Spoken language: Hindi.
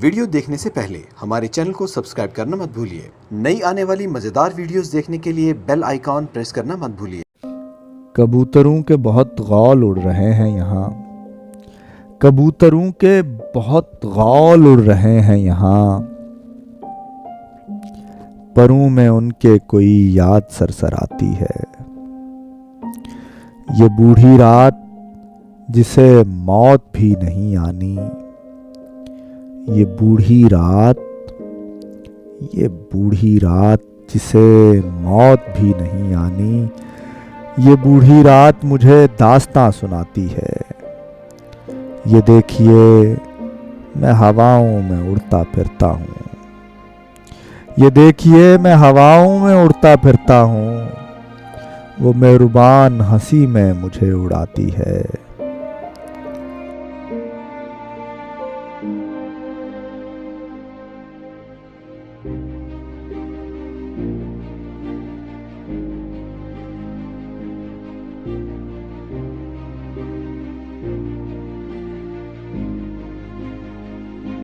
वीडियो देखने से पहले हमारे चैनल को सब्सक्राइब करना मत भूलिए। नई आने वाली मजेदार वीडियोस देखने के लिए बेल आइकॉन प्रेस करना मत भूलिए। कबूतरों के बहुत गौल उड़ रहे हैं यहाँ, कबूतरों के बहुत गौल उड़ रहे हैं यहाँ। परों में उनके कोई याद सरसराती है। ये बूढ़ी रात जिसे मौत भी नहीं आनी, ये बूढ़ी रात जिसे मौत भी नहीं आनी। ये बूढ़ी रात मुझे दास्तां सुनाती है। ये देखिए मैं हवाओं में उड़ता फिरता हूँ, ये देखिए मैं हवाओं में उड़ता फिरता हूँ। वो मेहरबान हंसी में मुझे उड़ाती है।